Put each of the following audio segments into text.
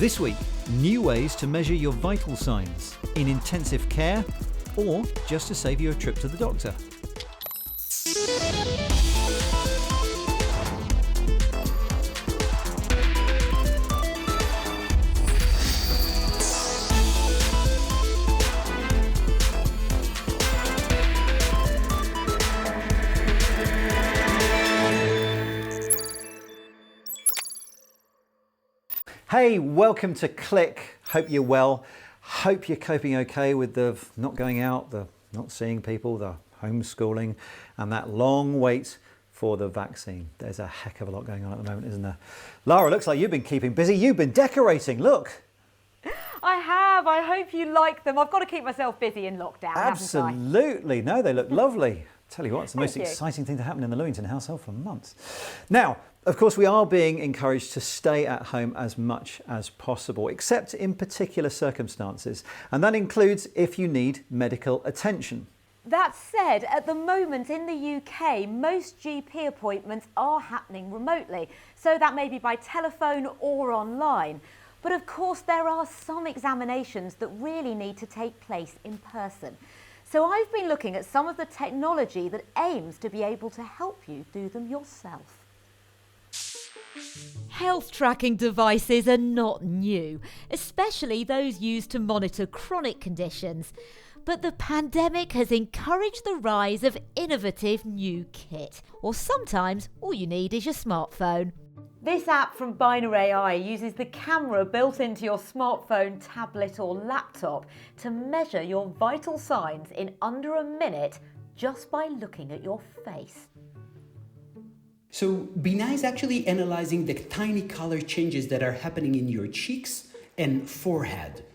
This week, new ways to measure your vital signs in intensive care or just to save you a trip to the doctor. Hey, welcome to Click. Hope you're well. Hope you're coping okay with the not going out, the not seeing people, the homeschooling, and that long wait for the vaccine. There's a heck of a lot going on at the moment, isn't there? Lara, looks like you've been keeping busy. You've been decorating. Look. I have. I hope you like them. I've got to keep myself busy in lockdown. Absolutely. No, they look lovely. Tell you what, it's the most exciting thing to happen in the Lewington household for months. Now, of course, we are being encouraged to stay at home as much as possible, except in particular circumstances. And that includes if you need medical attention. That said, at the moment in the UK, most GP appointments are happening remotely. So that may be by telephone or online. But of course, there are some examinations that really need to take place in person. So I've been looking at some of the technology that aims to be able to help you do them yourself. Health tracking devices are not new, especially those used to monitor chronic conditions. But the pandemic has encouraged the rise of innovative new kit, or sometimes all you need is your smartphone. This app from Binary AI uses the camera built into your smartphone, tablet or laptop to measure your vital signs in under a minute just by looking at your face. So Bina is actually analyzing the tiny color changes that are happening in your cheeks and forehead.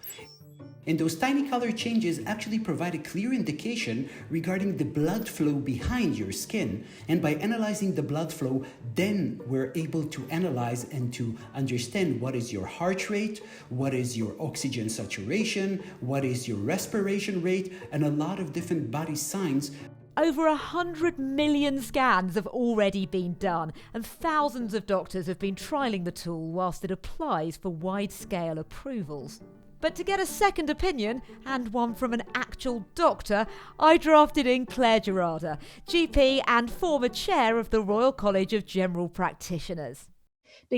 And those tiny color changes actually provide a clear indication regarding the blood flow behind your skin. And by analyzing the blood flow, then we're able to analyze and to understand what is your heart rate, what is your oxygen saturation, what is your respiration rate, and a lot of different body signs. Over 100 million scans have already been done, and thousands of doctors have been trialling the tool whilst it applies for wide-scale approvals. But to get a second opinion, and one from an actual doctor, I drafted in Claire Gerarda, GP and former chair of the Royal College of General Practitioners.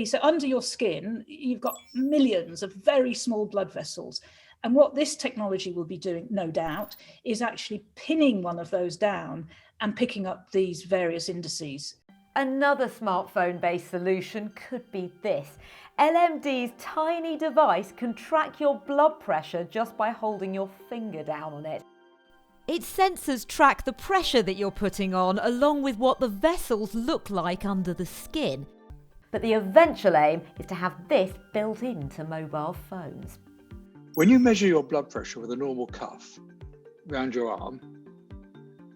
So under your skin, you've got millions of very small blood vessels. And what this technology will be doing, no doubt, is actually pinning one of those down and picking up these various indices. Another smartphone-based solution could be this. LMD's tiny device can track your blood pressure just by holding your finger down on it. Its sensors track the pressure that you're putting on, along with what the vessels look like under the skin. But the eventual aim is to have this built into mobile phones. When you measure your blood pressure with a normal cuff around your arm,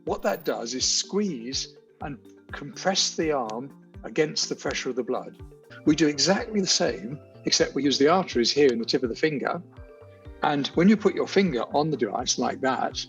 what that does is squeeze and compress the arm against the pressure of the blood. We do exactly the same, except we use the arteries here in the tip of the finger. And when you put your finger on the device like that,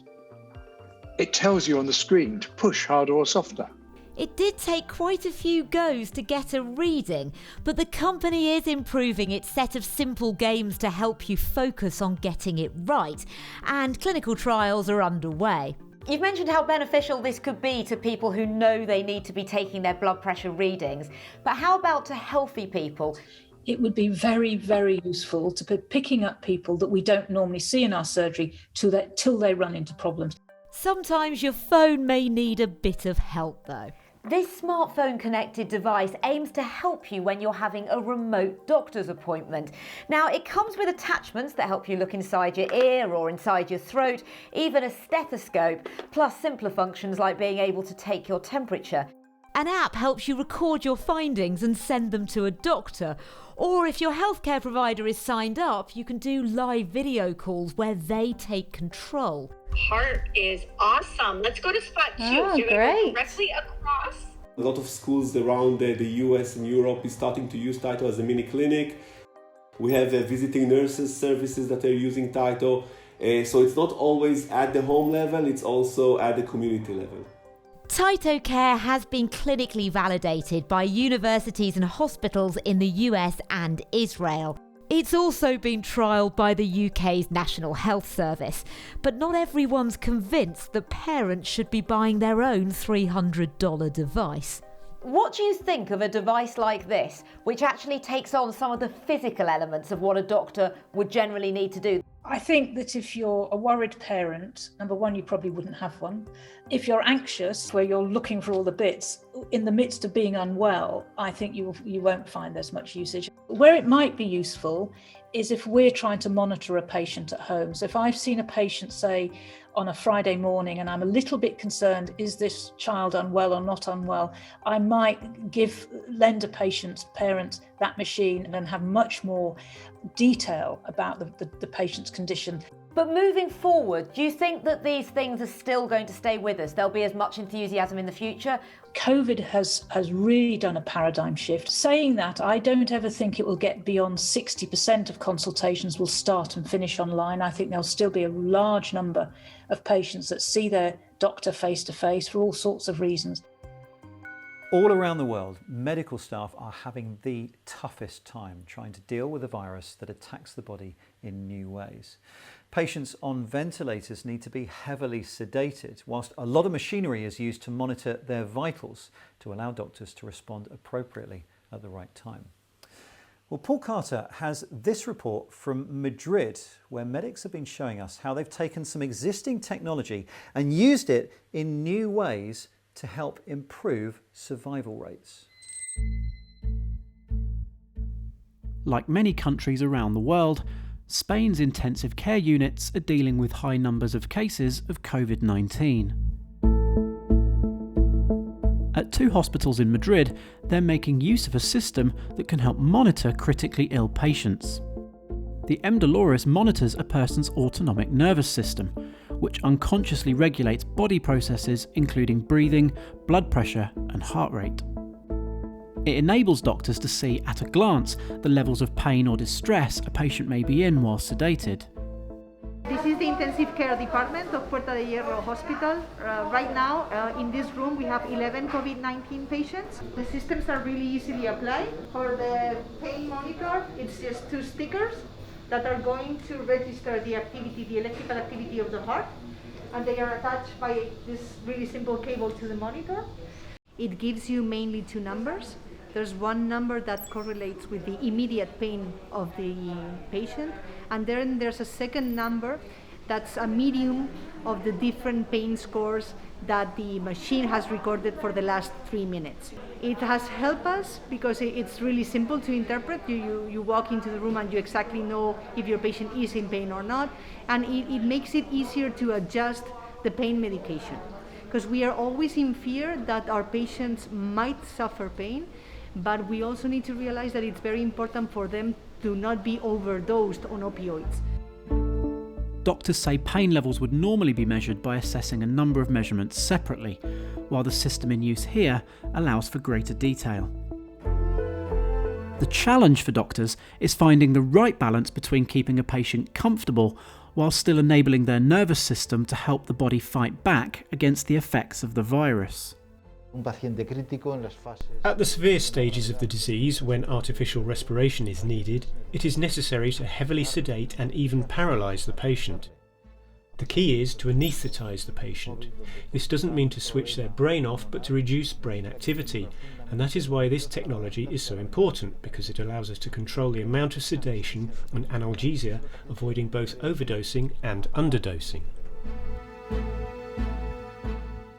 it tells you on the screen to push harder or softer. It did take quite a few goes to get a reading, but the company is improving its set of simple games to help you focus on getting it right, and clinical trials are underway. You've mentioned how beneficial this could be to people who know they need to be taking their blood pressure readings, but how about to healthy people? It would be very, very useful to be picking up people that we don't normally see in our surgery till they run into problems. Sometimes your phone may need a bit of help though. This smartphone-connected device aims to help you when you're having a remote doctor's appointment. Now, it comes with attachments that help you look inside your ear or inside your throat, even a stethoscope, plus simpler functions like being able to take your temperature. An app helps you record your findings and send them to a doctor. Or if your healthcare provider is signed up, you can do live video calls where they take control. Heart is awesome. Let's go to spot 2. Oh, You're great. Go directly across. A lot of schools around the US and Europe is starting to use Taito as a mini clinic. We have visiting nurses services that are using Taito. So it's not always at the home level, it's also at the community level. Taito Care has been clinically validated by universities and hospitals in the US and Israel. It's also been trialled by the UK's National Health Service, but not everyone's convinced that parents should be buying their own $300 device. What do you think of a device like this, which actually takes on some of the physical elements of what a doctor would generally need to do? I think that if you're a worried parent, number one, you probably wouldn't have one. If you're anxious, where you're looking for all the bits, in the midst of being unwell, I think you won't find there's much usage. Where it might be useful is if we're trying to monitor a patient at home. So if I've seen a patient, say, on a Friday morning, and I'm a little bit concerned, is this child unwell or not unwell? I might lend a patient's parents that machine and then have much more detail about the patient's condition. But moving forward, do you think that these things are still going to stay with us? There'll be as much enthusiasm in the future? COVID has really done a paradigm shift. Saying that, I don't ever think it will get beyond 60% of consultations will start and finish online. I think there'll still be a large number of patients that see their doctor face to face for all sorts of reasons. All around the world, medical staff are having the toughest time trying to deal with a virus that attacks the body in new ways. Patients on ventilators need to be heavily sedated, whilst a lot of machinery is used to monitor their vitals to allow doctors to respond appropriately at the right time. Well, Paul Carter has this report from Madrid, where medics have been showing us how they've taken some existing technology and used it in new ways to help improve survival rates. Like many countries around the world, Spain's intensive care units are dealing with high numbers of cases of COVID-19. At 2 hospitals in Madrid, they're making use of a system that can help monitor critically ill patients. The M. Dolores monitors a person's autonomic nervous system, which unconsciously regulates body processes including breathing, blood pressure and heart rate. It enables doctors to see at a glance the levels of pain or distress a patient may be in while sedated. This is the intensive care department of Puerta de Hierro Hospital. Right now, in this room, we have 11 COVID-19 patients. The systems are really easily applied. For the pain monitor, it's just 2 stickers that are going to register the activity, the electrical activity of the heart, and they are attached by this really simple cable to the monitor. It gives you mainly 2 numbers. There's one number that correlates with the immediate pain of the patient, and then there's a second number that's a medium of the different pain scores that the machine has recorded for the last 3 minutes. It has helped us because it's really simple to interpret. You walk into the room and you exactly know if your patient is in pain or not, and it makes it easier to adjust the pain medication, because we are always in fear that our patients might suffer pain, but we also need to realize that it's very important for them to not be overdosed on opioids. Doctors say pain levels would normally be measured by assessing a number of measurements separately, while the system in use here allows for greater detail. The challenge for doctors is finding the right balance between keeping a patient comfortable while still enabling their nervous system to help the body fight back against the effects of the virus. At the severe stages of the disease, when artificial respiration is needed, it is necessary to heavily sedate and even paralyse the patient. The key is to anaesthetise the patient. This doesn't mean to switch their brain off, but to reduce brain activity, and that is why this technology is so important, because it allows us to control the amount of sedation and analgesia, avoiding both overdosing and underdosing.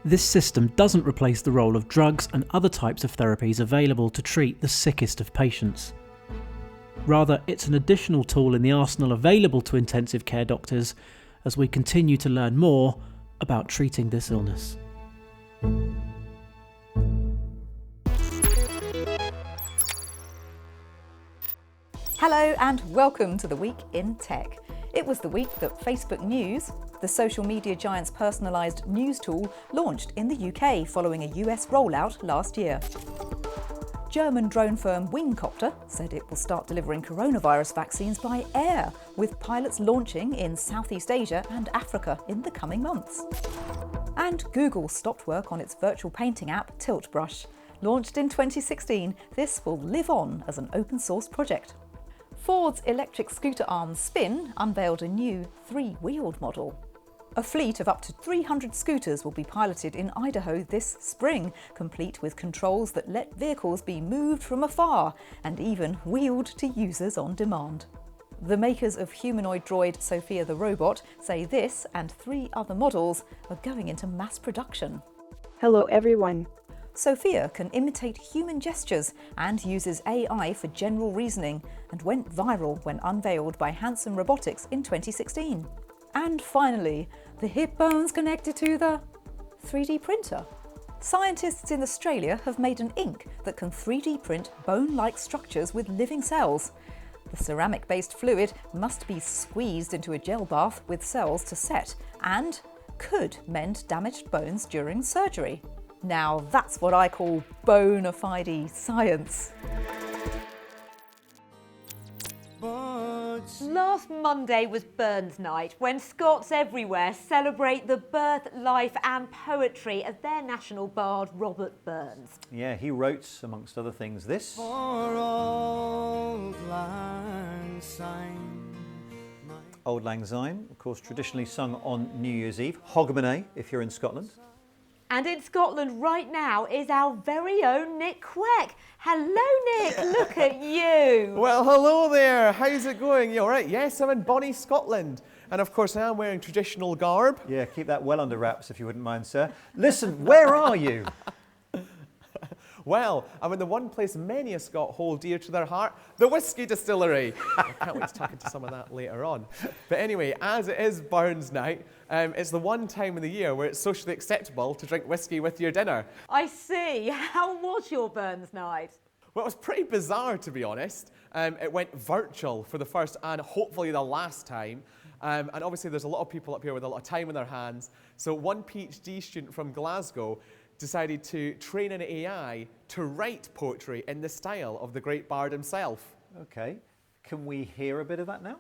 This system doesn't replace the role of drugs and other types of therapies available to treat the sickest of patients. Rather, it's an additional tool in the arsenal available to intensive care doctors as we continue to learn more about treating this illness. Hello and welcome to the Week in Tech. It was the week that Facebook News, the social media giant's personalised news tool, launched in the UK following a US rollout last year. German drone firm Wingcopter said it will start delivering coronavirus vaccines by air, with pilots launching in Southeast Asia and Africa in the coming months. And Google stopped work on its virtual painting app TiltBrush. Launched in 2016, this will live on as an open source project. Ford's electric scooter arm Spin unveiled a new three-wheeled model. A fleet of up to 300 scooters will be piloted in Idaho this spring, complete with controls that let vehicles be moved from afar and even wheeled to users on demand. The makers of humanoid droid Sophia the robot say this and 3 other models are going into mass production. Hello everyone. Sophia can imitate human gestures and uses AI for general reasoning and went viral when unveiled by Hanson Robotics in 2016. And finally, the hip bone's connected to the 3D printer. Scientists in Australia have made an ink that can 3D print bone-like structures with living cells. The ceramic-based fluid must be squeezed into a gel bath with cells to set and could mend damaged bones during surgery. Now that's what I call bona fide science. Last Monday was Burns Night, when Scots everywhere celebrate the birth, life and poetry of their national bard, Robert Burns. Yeah, he wrote, amongst other things, this. Auld Lang Syne, of course, traditionally sung on New Year's Eve. Hogmanay, if you're in Scotland. And in Scotland right now is our very own Nick Queck. Hello, Nick. Look at you. Well, hello there. How's it going? You all right? Yes, I'm in bonny Scotland. And of course, I am wearing traditional garb. Yeah, keep that well under wraps if you wouldn't mind, sir. Listen, where are you? Well, I'm in the one place many a Scot hold dear to their heart, the Whisky Distillery. I can't wait to talk into some of that later on. But anyway, as it is Burns Night, it's the one time in the year where it's socially acceptable to drink whiskey with your dinner. I see. How was your Burns Night? Well, it was pretty bizarre, to be honest. It went virtual for the first and hopefully the last time. And obviously there's a lot of people up here with a lot of time in their hands. So one PhD student from Glasgow decided to train an AI to write poetry in the style of the great bard himself. Okay, can we hear a bit of that now?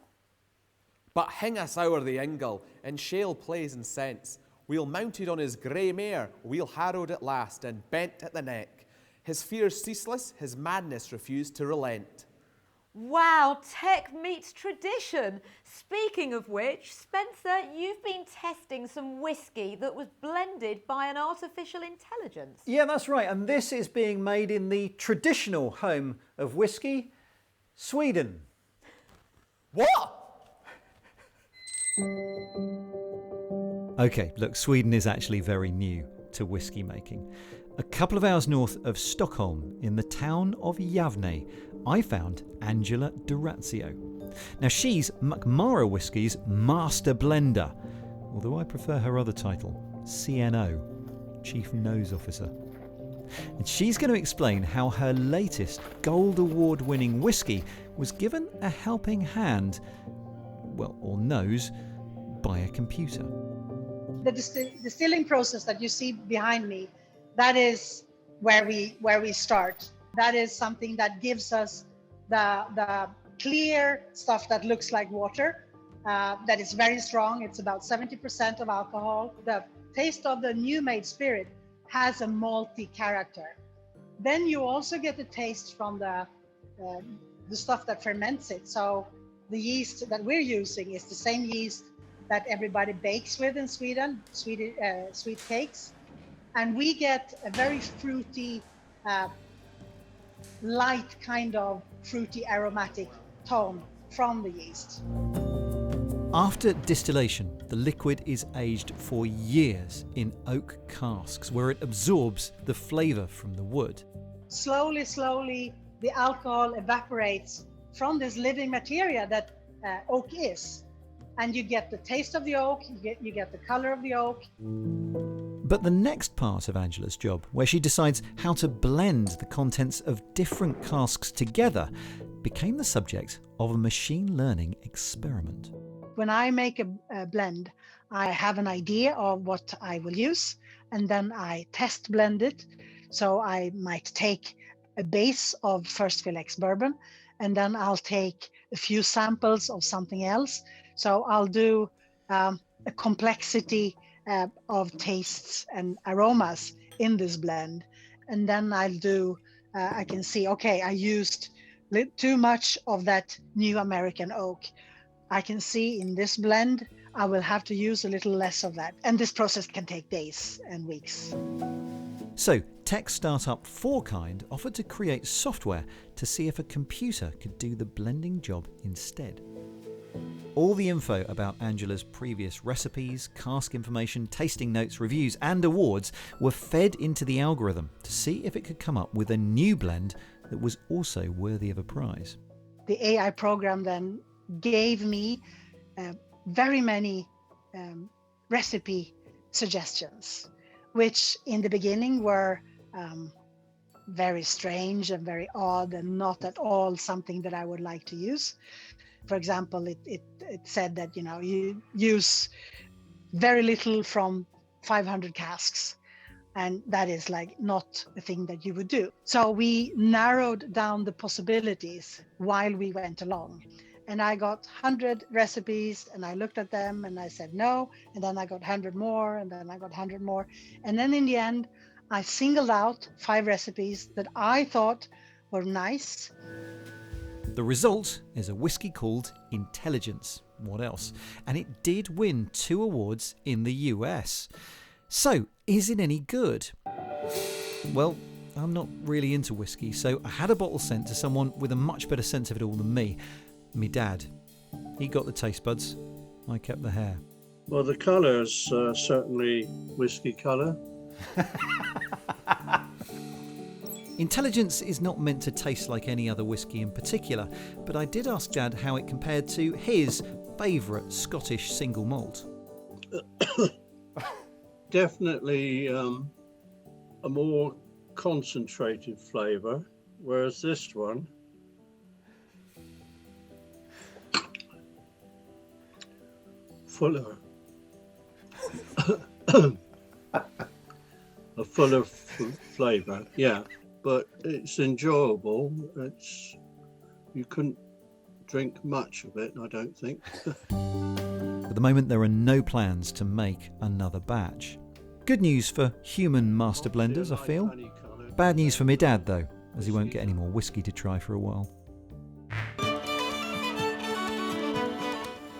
But hing us o'er the ingle, in shale plays and sense, wheel mounted on his grey mare, wheel harrowed at last and bent at the neck. His fears ceaseless, his madness refused to relent. Wow, tech meets tradition. Speaking of which, Spencer, you've been testing some whiskey that was blended by an artificial intelligence. Yeah, that's right. And this is being made in the traditional home of whiskey, Sweden. What? Okay, look, Sweden is actually very new to whiskey making. A couple of hours north of Stockholm, in the town of Gävle, I found Angela Durazio. Now she's McMara Whisky's master blender, although I prefer her other title, CNO, Chief Nose Officer. And she's going to explain how her latest Gold Award-winning whiskey was given a helping hand, well, or nose, by a computer. The distilling process that you see behind me, that is where we start. That is something that gives us the clear stuff that looks like water, that is very strong. It's about 70% of alcohol. The taste of the new made spirit has a malty character. Then you also get the taste from the stuff that ferments it. So the yeast that we're using is the same yeast that everybody bakes with in Sweden, sweet cakes. And we get a very fruity, light kind of fruity aromatic tone from the yeast. After distillation, the liquid is aged for years in oak casks where it absorbs the flavour from the wood. Slowly, the alcohol evaporates from this living material that oak is. And you get the taste of the oak, you get the colour of the oak. But the next part of Angela's job, where she decides how to blend the contents of different casks together, became the subject of a machine learning experiment. When I make a blend, I have an idea of what I will use, and then I test blend it. So I might take a base of First Fill X bourbon, and then I'll take a few samples of something else. So I'll do a complexity of tastes and aromas in this blend. And then I'll do, I can see, okay, I used too much of that new American oak. I can see in this blend, I will have to use a little less of that. And this process can take days and weeks. So, tech startup Fourkind offered to create software to see if a computer could do the blending job instead. All the info about Angela's previous recipes, cask information, tasting notes, reviews and awards were fed into the algorithm to see if it could come up with a new blend that was also worthy of a prize. The AI program then gave me very many recipe suggestions, which in the beginning were very strange and very odd and not at all something that I would like to use. For example, it said that, you use very little from 500 casks, and that is like not a thing that you would do. So we narrowed down the possibilities while we went along. And I got 100 recipes and I looked at them and I said no, and then I got 100 more, and then I got 100 more. And then in the end, I singled out 5 recipes that I thought were nice. The result is a whiskey called Intelligence. What else? And it did win 2 awards in the US. So, is it any good? Well, I'm not really into whiskey, so I had a bottle sent to someone with a much better sense of it all than me dad. He got the taste buds, I kept the hair. Well, the colour's certainly whiskey colour. Intelligence is not meant to taste like any other whiskey in particular, but I did ask Dad how it compared to his favourite Scottish single malt. Definitely a more concentrated flavour, whereas this one fuller. A fuller flavour, yeah. But it's enjoyable. You couldn't drink much of it, I don't think. At the moment, there are no plans to make another batch. Good news for human master blenders, I feel. Bad news for me dad, though, as he won't get any more whiskey to try for a while.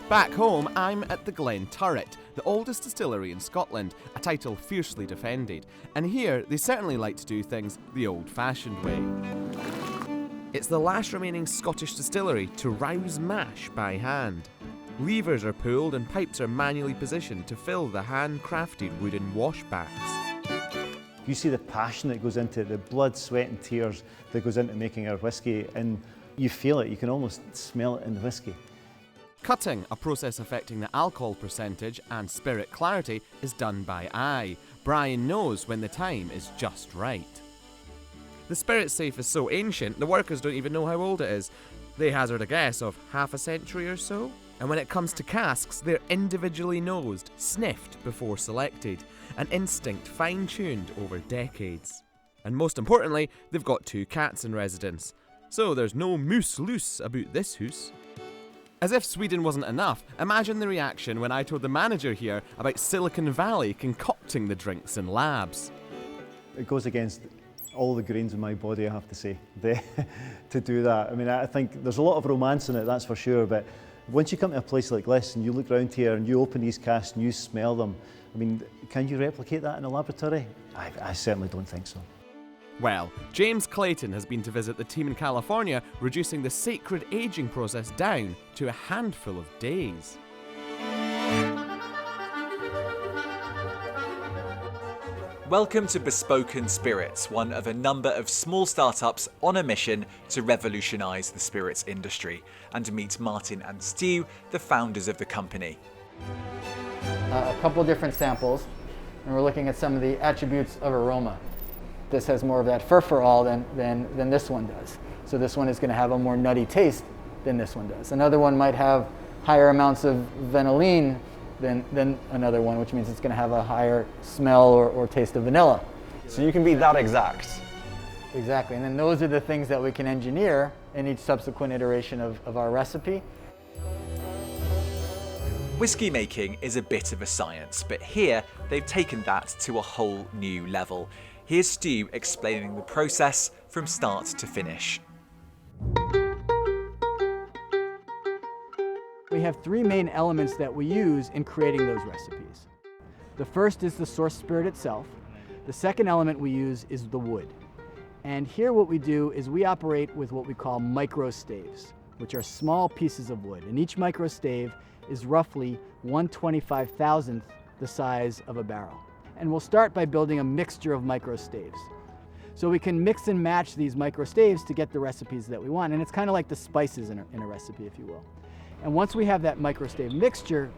Back home, I'm at the Glen Turret, the oldest distillery in Scotland, a title fiercely defended. And here, they certainly like to do things the old-fashioned way. It's the last remaining Scottish distillery to rouse mash by hand. Levers are pulled and pipes are manually positioned to fill the hand-crafted wooden washbacks. You see the passion that goes into it, the blood, sweat and tears that goes into making our whiskey, and you feel it, you can almost smell it in the whiskey. Cutting, a process affecting the alcohol percentage and spirit clarity, is done by eye. Brian knows when the time is just right. The spirit safe is so ancient, the workers don't even know how old it is. They hazard a guess of half a century or so. And when it comes to casks, they're individually nosed, sniffed before selected, an instinct fine-tuned over decades. And most importantly, they've got 2 cats in residence. So there's no moose loose about this hoose. As if Sweden wasn't enough, imagine the reaction when I told the manager here about Silicon Valley concocting the drinks in labs. It goes against all the grains in my body, I have to say, to do that. I mean, I think there's a lot of romance in it, that's for sure, but once you come to a place like this and you look around here and you open these casks and you smell them, I mean, can you replicate that in a laboratory? I certainly don't think so. Well, James Clayton has been to visit the team in California, reducing the sacred aging process down to a handful of days. Welcome to Bespoken Spirits, one of a number of small startups on a mission to revolutionise the spirits industry, and to meet Martin and Stu, the founders of the company. A couple different samples, and we're looking at some of the attributes of aroma. This has more of that furfural than this one does. So this one is going to have a more nutty taste than this one does. Another one might have higher amounts of vanillin than another one, which means it's going to have a higher smell or taste of vanilla. So you can be that exact. Exactly, and then those are the things that we can engineer in each subsequent iteration of our recipe. Whiskey making is a bit of a science, but here they've taken that to a whole new level. Here's Stu explaining the process from start to finish. We have three main elements that we use in creating those recipes. The first is the source spirit itself. The second element we use is the wood. And here what we do is we operate with what we call micro staves, which are small pieces of wood. And each micro stave is roughly 1/25,000th the size of a barrel. And we'll start by building a mixture of micro staves. So we can mix and match these micro staves to get the recipes that we want. And it's kind of like the spices in a recipe, if you will. And once we have that micro stave mixture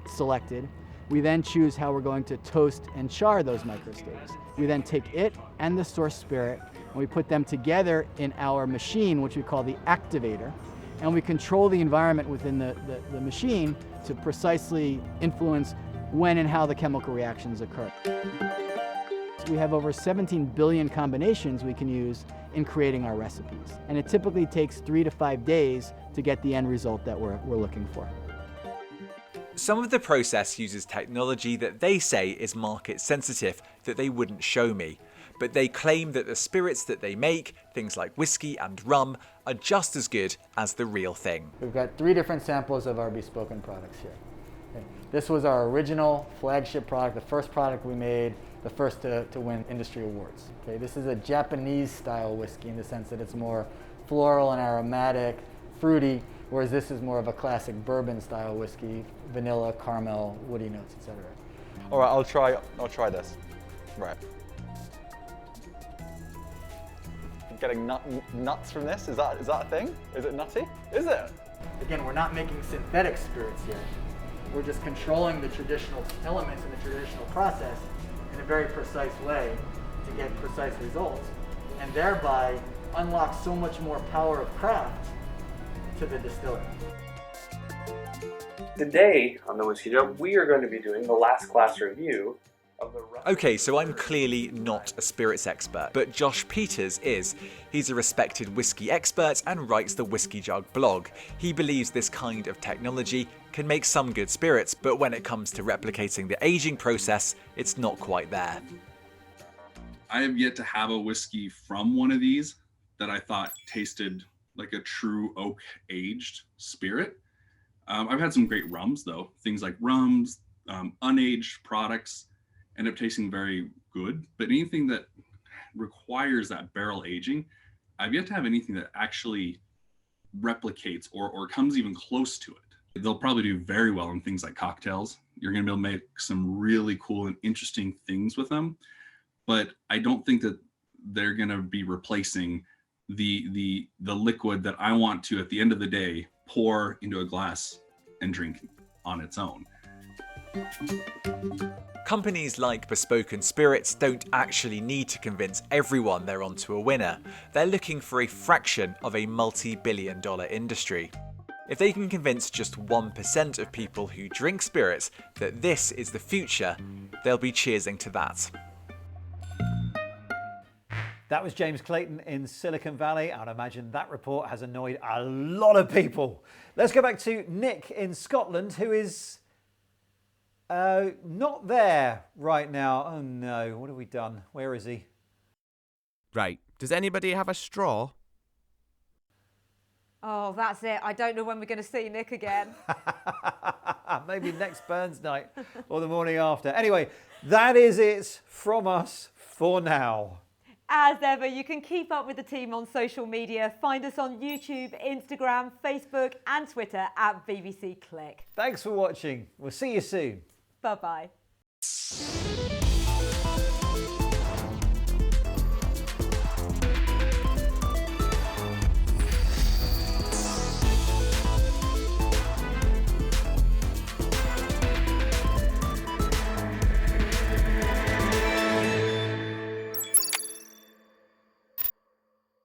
selected, we then choose how we're going to toast and char those micro staves. We then take it and the source spirit and we put them together in our machine, which we call the activator, and we control the environment within the machine to precisely influence when and how the chemical reactions occur. We have over 17 billion combinations we can use in creating our recipes, and it typically takes 3 to 5 days to get the end result that we're looking for. Some of the process uses technology that they say is market sensitive that they wouldn't show me, but they claim that the spirits that they make, things like whiskey and rum, are just as good as the real thing. We've got 3 different samples of our bespoken products here. Okay. This was our original flagship product, the first product we made, the first to win industry awards. Okay. This is a Japanese style whiskey in the sense that it's more floral and aromatic, fruity, whereas this is more of a classic bourbon style whiskey, vanilla, caramel, woody notes, etc. All right, I'll try this. Right. Getting nuts from this? Is that a thing? Is it nutty? Is it? Again, we're not making synthetic spirits here. We're just controlling the traditional elements in the traditional process in a very precise way to get precise results, and thereby unlock so much more power of craft to the distiller. Today on the Whiskey Job, we are going to be doing the last class review of the... Okay, so I'm clearly not a spirits expert, but Josh Peters is. He's a respected whiskey expert and writes the Whiskey Jug blog. He believes this kind of technology can make some good spirits, but when it comes to replicating the aging process, it's not quite there. I have yet to have a whiskey from one of these that I thought tasted like a true oak aged spirit. I've had some great rums though, things like rums, unaged products end up tasting very good, but anything that requires that barrel aging, I've yet to have anything that actually replicates or comes even close to it. They'll probably do very well in things like cocktails. You're going to be able to make some really cool and interesting things with them, but I don't think that they're going to be replacing the liquid that I want to, at the end of the day, pour into a glass and drink on its own. Companies like Bespoken Spirits don't actually need to convince everyone they're onto a winner. They're looking for a fraction of a multi-billion-dollar industry. If they can convince just 1% of people who drink spirits that this is the future, they'll be cheersing to that. That was James Clayton in Silicon Valley. I'd imagine that report has annoyed a lot of people. Let's go back to Nick in Scotland, who is not there right now. Oh no, what have we done? Where is he? Right, does anybody have a straw? Oh, that's it. I don't know when we're going to see Nick again. Maybe next Burns night or the morning after. Anyway, that is it from us for now. As ever, you can keep up with the team on social media. Find us on YouTube, Instagram, Facebook and Twitter at BBC Click. Thanks for watching. We'll see you soon. Bye-bye.